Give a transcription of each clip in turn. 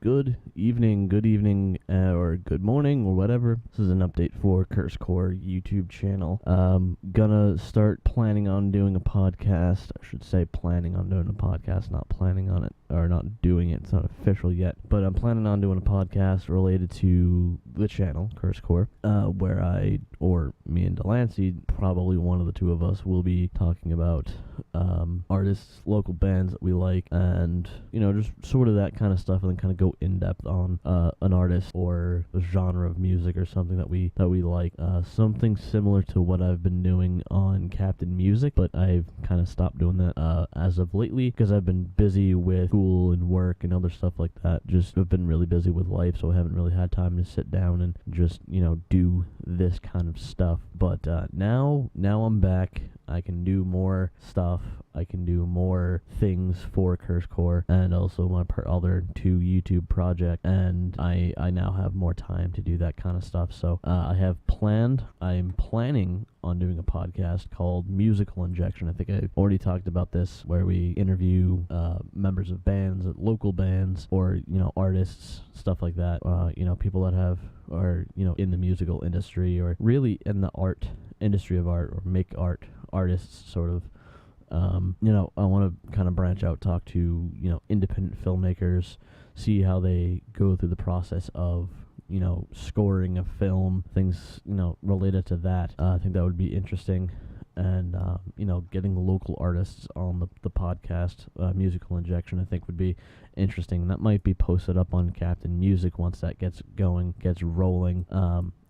good evening, or good morning, or whatever. This is an update for Curse Core YouTube channel. Gonna start planning on doing a podcast. I should say planning on doing a podcast, not planning on it, or not doing it. It's not official yet, but I'm planning on doing a podcast related to the channel, Curse Core, where me and Delancey, probably one of the two of us, will be talking about artists, local bands that we like, and just sort of that kind of stuff, and then kind of go in depth on an artist or a genre of music or something that we like. Something similar to what I've been doing on Captain Music, but I've kind of stopped doing that as of lately because I've been busy with school and work and other stuff like that. Just I've been really busy with life, so I haven't really had time to sit down and just do this kind of stuff. But now I'm back. I can do more stuff. I can do more things for Curse Core and also my other two YouTube projects, and I now have more time to do that kind of stuff. So I'm planning on doing a podcast called Musical Injection. I think I've already talked about this, where we interview members of bands, local bands, or artists, stuff like that. People that are in the musical industry, or really in the art industry of art, or make art artists, sort of. I want to kind of branch out, talk to independent filmmakers, see how they go through the process of scoring a film, things related to that. I think that would be interesting. And getting local artists on the podcast, Musical Injection, I think would be interesting. That might be posted up on Captain Music once that gets rolling.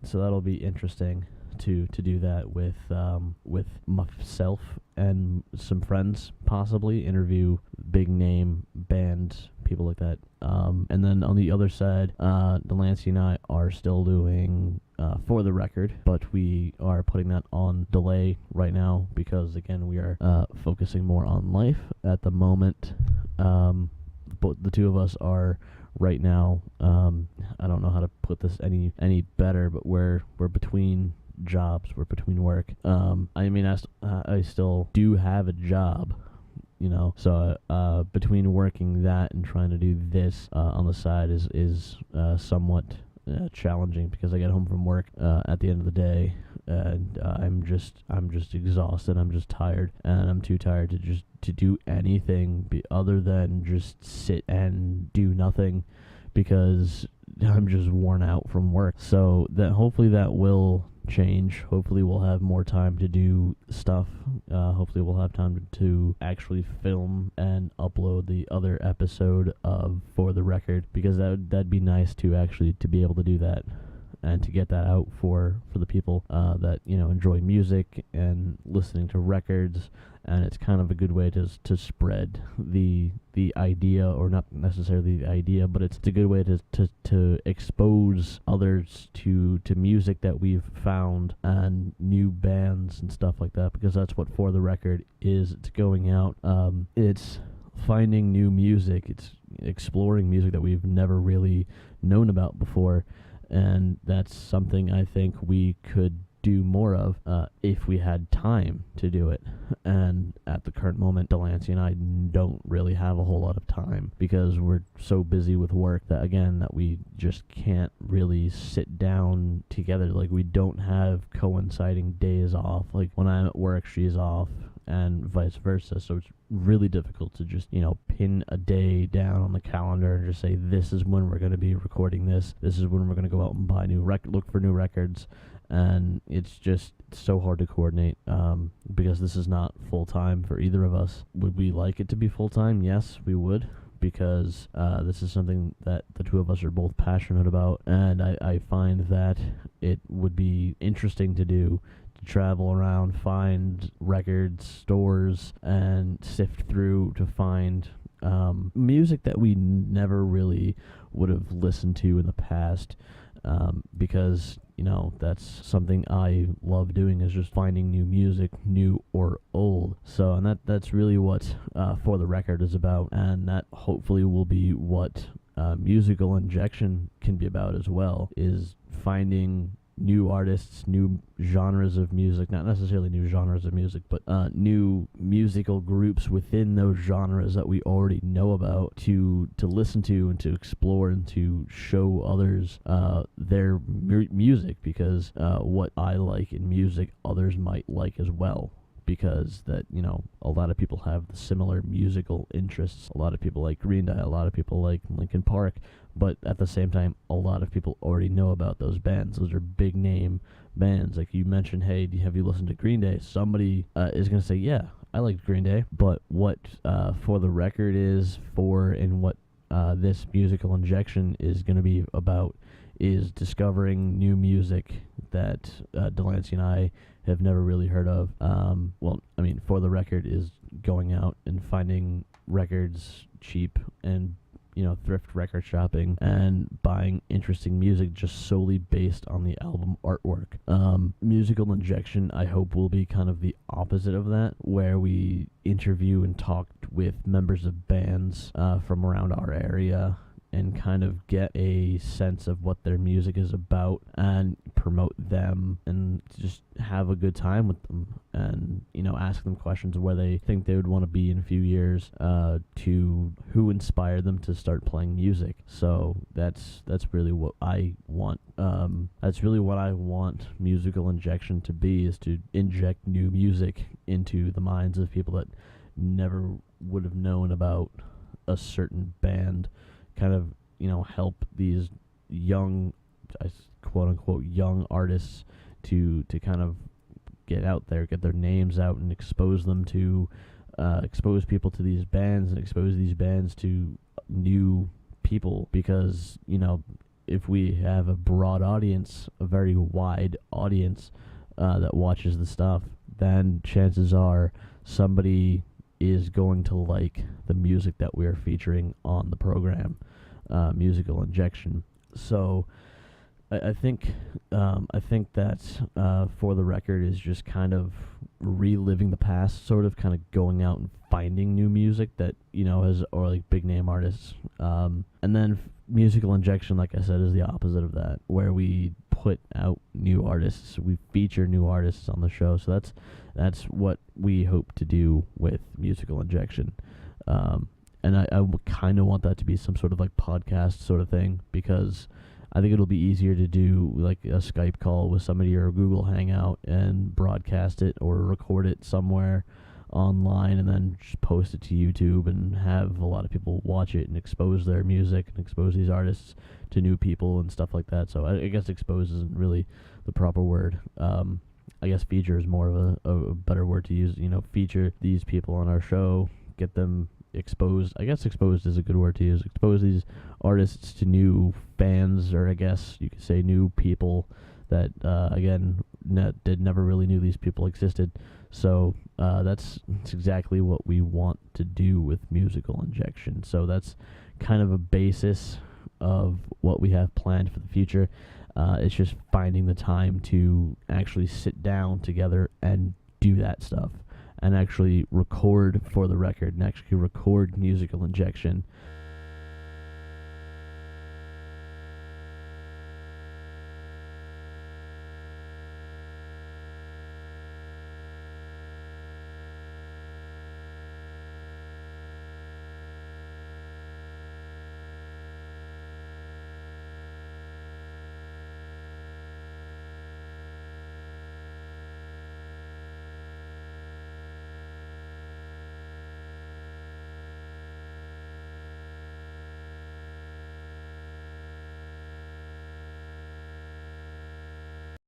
So that'll be interesting to do that with myself and some friends, possibly interview big name band people like that. And then on the other side, Delancey and I are still doing For the Record, but we are putting that on delay right now because, again, we are focusing more on life at the moment. But the two of us are right now, I don't know how to put this any better, but we're between jobs, we're between work. I still do have a job, so between working that and trying to do this on the side is somewhat challenging, because I get home from work at the end of the day, and I'm just exhausted. I'm just tired, and I'm too tired to do anything other than just sit and do nothing, because I'm just worn out from work. So that hopefully that will change. Hopefully we'll have more time to do stuff. Hopefully we'll have time to actually film and upload the other episode of For the Record, because that'd be nice to be able to do that and to get that out for the people that enjoy music and listening to records. And it's kind of a good way to spread the idea, or not necessarily the idea, but it's a good way to expose others to music that we've found and new bands and stuff like that, because that's what For the Record is. It's going out. It's finding new music. It's exploring music that we've never really known about before, and that's something I think we could do more of if we had time to do it. And at the current moment, Delancey and I don't really have a whole lot of time, because we're so busy with work that we just can't really sit down together. Like, we don't have coinciding days off. Like, when I'm at work, she's off, and vice versa. So it's really difficult to just pin a day down on the calendar and just say, this is when we're going to be recording this is when we're going to go out and buy look for new records. And it's just so hard to coordinate, because this is not full-time for either of us. Would we like it to be full-time? Yes, we would, because this is something that the two of us are both passionate about, and I find that it would be interesting to do, to travel around, find record stores, and sift through to find music that we never really would have listened to in the past, because that's something I love doing, is just finding new music, new or old. So, and that's really what For the Record is about, and that hopefully will be what Musical Injection can be about as well, is finding new artists, new genres of music, not necessarily new genres of music, but new musical groups within those genres that we already know about to listen to and to explore and to show others their music, because what I like in music, others might like as well. Because that, a lot of people have the similar musical interests. A lot of people like Green Day, a lot of people like Linkin Park, but at the same time, a lot of people already know about those bands. Those are big name bands. Like you mentioned, hey, have you listened to Green Day? Somebody is going to say, yeah, I liked Green Day. But what For the Record is for, and what this musical injection is going to be about, is discovering new music that Delancey and I have never really heard of. For the Record is going out and finding records cheap and thrift record shopping and buying interesting music just solely based on the album artwork. Musical injection, I hope, will be kind of the opposite of that, where we interview and talk with members of bands from around our area and kind of get a sense of what their music is about and promote them and just have a good time with them, and ask them questions of where they think they would want to be in a few years, to who inspired them to start playing music. So that's really what I want. That's really what I want musical injection to be, is to inject new music into the minds of people that never would have known about a certain band. Kind of, help these young, quote unquote, young artists to kind of get out there, get their names out, and expose them to, expose people to these bands, and expose these bands to new people. Because, if we have a broad audience, a very wide audience that watches the stuff, then chances are somebody is going to like the music that we're featuring on the program, musical injection. So I think that For the Record is just kind of reliving the past, sort of kind of going out and finding new music that or like big name artists, and then musical injection, like I said, is the opposite of that, where we put out new artists, we feature new artists on the show. So that's what we hope to do with musical injection. And I kind of want that to be some sort of like podcast sort of thing, because I think it'll be easier to do like a Skype call with somebody or a Google Hangout and broadcast it or record it somewhere online and then just post it to YouTube and have a lot of people watch it and expose their music and expose these artists to new people and stuff like that. So I guess expose isn't really the proper word. I guess feature is more of a better word to use. Feature these people on our show, get them exposed. I guess exposed is a good word to use. Expose these artists to new fans, or I guess you could say new people that, never really knew these people existed. So that's exactly what we want to do with musical injection. So that's kind of a basis of what we have planned for the future. It's just finding the time to actually sit down together and do that stuff, and actually record For the Record, and actually record musical injection,